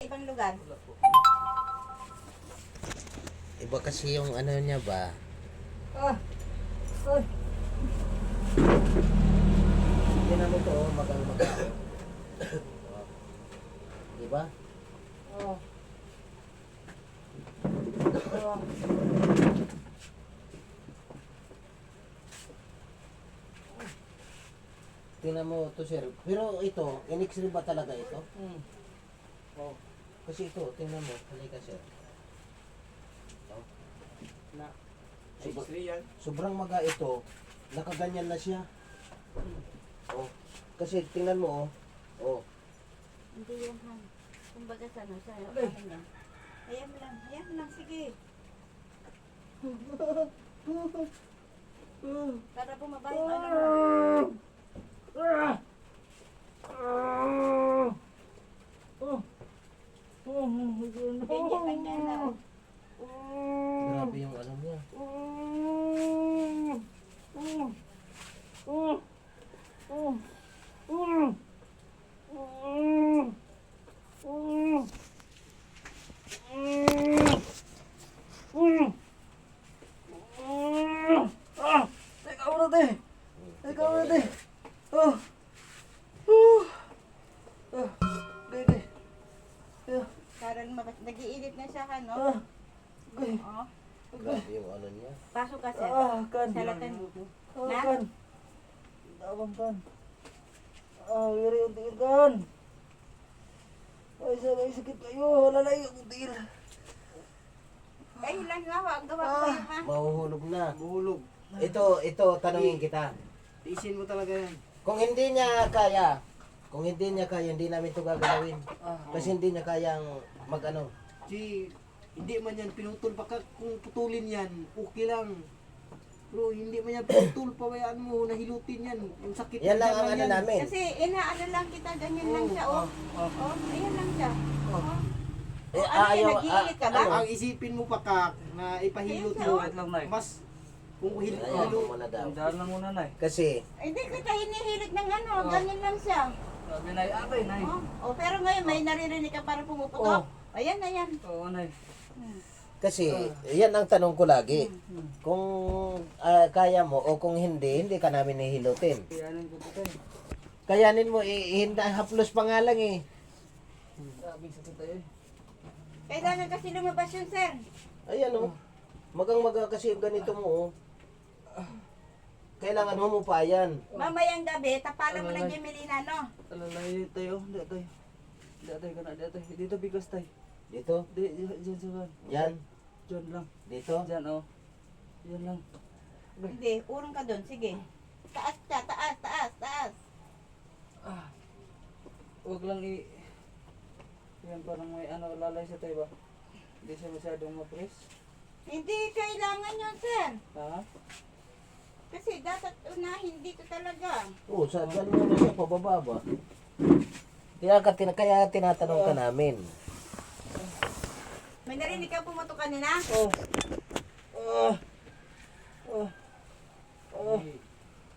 ibang lugar? Wala po. Iba kasi yung ano niya ba? Tingnan mo to, magang-maga. Diba? Tingnan mo to, sir. Pero ito, in-x-ray ba talaga ito? Oh. Kasi ito, tingnan mo. Halika, sir. Ito. Na. Sobrang, X-ray yan. sobrang maga ito. Nakaganyan na siya. Oh. Kasi tingnan mo, oh. Oh. Hindi yan, Han. Kumbaga sa ano, sa ano niya. Ayan mo lang, sige. Para bumaba yung ano mo. Ganyan lang yan lang. Grabe yung ano niya. Teka muna, te. Teka muna, te. Gede. Parang nag-iinit na siya, Han, no? Gede. Oo. Grabe yung ano niya. Pasok ka, sir. Kan. Salatan. Na? Kan. Dabang kan. Wiri yung tigil kan. Ay, sakit kayo. Lalay yung tigil. Ay, lang nga, wag gawa ko kayo, ha? Mahuhulog na. Buhulog. Ito, tanungin kita. Tiisin mo talaga yan. Kung hindi niya kaya, hindi namin ito gagalawin. Kasi hindi niya kayang mag-ano. Hindi man yan pinutol. Baka kung putulin yan, okay lang. Pero hindi man yan pinutol. Pabayaan mo, nahilutin yan. Yung sakit Yan lang dyan ang ano yan. namin. Kasi inaano lang kita, ganyan lang siya, oh. Oh, ayan lang siya. Oh. Eh, Ano yan, nag-iinit ka ba? ano? Ang isipin mo pakak na ipahilot mo, Ayun, lang, Nay. mas kung Ayan hilo, mo muna daw. Dahan lang muna, Nay. Kasi, Hindi kita hinihilig ng ano, ganyan lang siya. Sabi, Nay, atay, Nay. Oh, oh pero ngayon may naririnig ka para pumuputok. Ayan na yan. Oo, Nay. yan ang tanong ko lagi. Kung kaya mo o kung hindi ka namin hihilutin. Kayanin ko po, Tay. Kayanin mo, haplos pa nga lang eh. Grabe sakit tayo, eh. Kailangan kasi lumabas yun, sir. Ayan o. Magang-maga kasi yung ganito mo. Kailangan humupayan. Mamayang gabi, tapalan mo ng Gemelina, no? Alalay tayo, hindi tayo. Hindi tayo ka na, hindi tayo. Dito bigas tayo. Dito, Diyan sa kan. yan, Diyan lang. dito. Diyan, oh. Diyan lang. Hindi, urong ka doon, sige. Taas ka, taas. Huwag lang yan parang may ano, lalay siya tayo ba? Hindi siya masyadong ma-press. Hindi kailangan yun, sir. Ha? Kasi dapat unahin dito talaga. Oo, sa dyan mo na siya, pababa ba? Kaya tinatanong ka namin. May narinig ka pumatok kanina?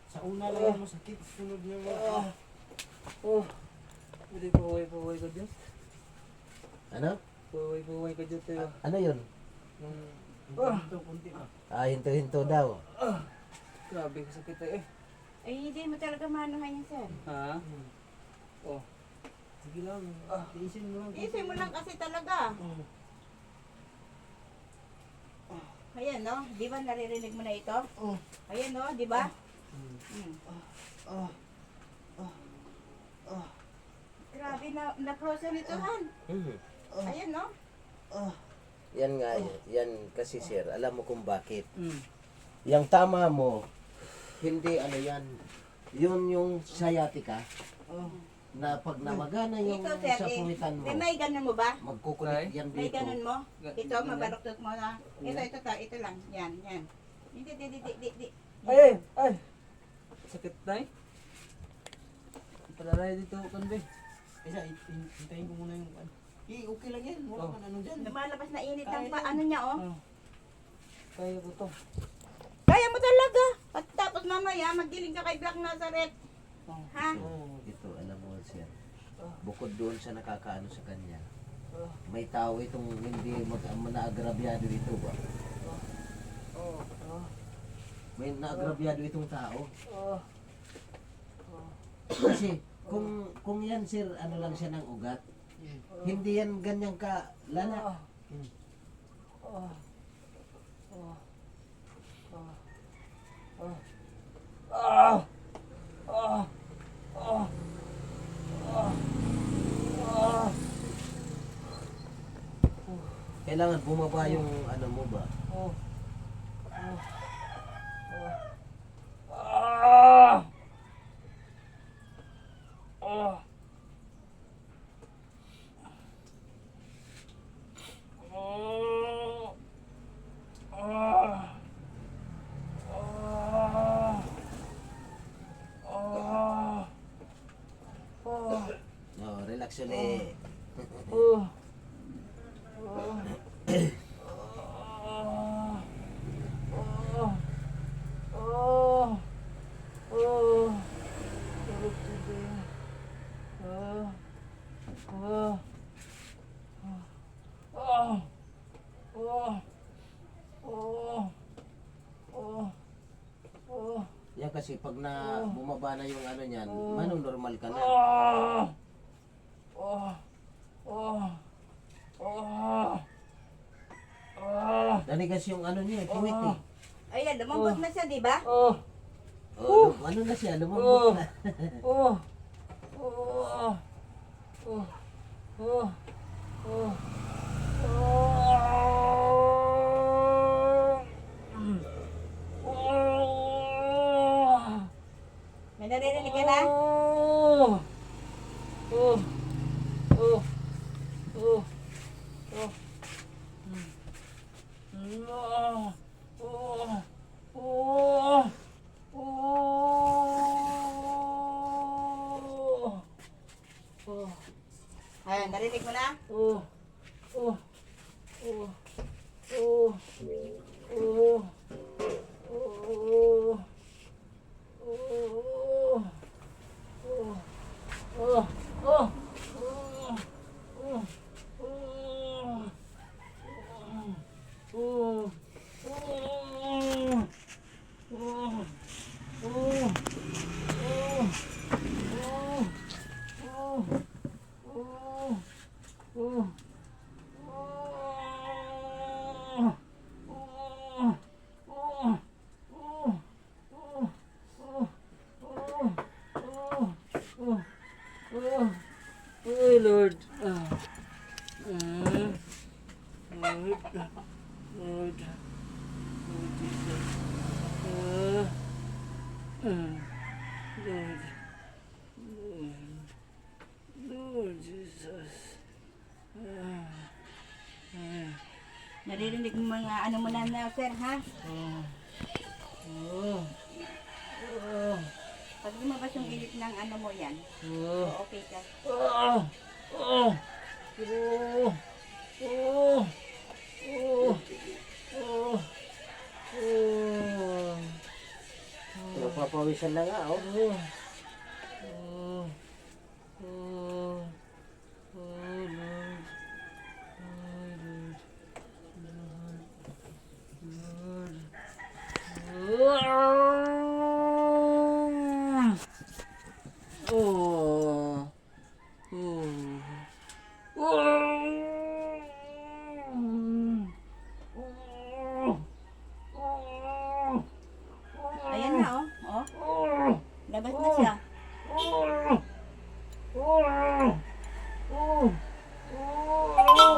sa una lang yan masakit, sunod niya mo. Hindi puway ka dyan. Ano? Puway ka dyan tayo. Ano yun? Ito, kunti pa. Hinto-hinto daw. Grabe sakit tayo, eh. Ay, hindi mo talaga manuhan yan, sir. Ha? Oh. Sige lang, tiisin mo lang. Isip mo lang kasi talaga. Ayan, no? Di ba naririnig mo na ito? Ayan, no? Di ba? Grabe na frozen ito, Han. Mhm. Ayan, no? Yan nga, yan kasi sir, alam mo kung bakit. Mm. Yung tama mo, hindi ano yan, yun yung sciatica, na pag namagana yung Ito, sir, sa puwitan mo, may ganun mo ba? magkukulit yan May dito. ganun mo? Ito, Ganyan. mabaluktot mo na. Ito lang. Yan. Hindi. Ay! Sakit tayo. Palalay dito, kanbe. Isa, hintayin ko muna yung okay lang yan, wala man ano dyan. Lumalabas na init ang ano niya, oh. Kaya ko to. Kaya mo talaga. At tapos mamaya, magiling ka kay Black Nazareth. Ha? Ito, alam mo sir, bukod doon sa nakakaano sa kanya, May tao itong hindi naagrabyado ito ba? May naagrabyado itong tao. Kasi kung yan sir, ano lang siya ng ugat. Hindi yan ganyang ka lala. Kailangan bumaba yung ano mo ba? No, relax ulit. Yan kasi pag na bumaba na yung ano niyan, normal ka na. Danigas yung ano niya, puwit eh. Ayan, lumambot na siya, di ba? Ano na siya, lumambot na. May naririnig ka na? Ayan, narinig mo na? Oh Lord. Lord. Lord Jesus. Lord. Lord Jesus. Naririnig mo mga ano mo na sir, ha? Pag lumabas yung init ng ano mo yan, okay ka. Napapawisan na nga, oh. Oh.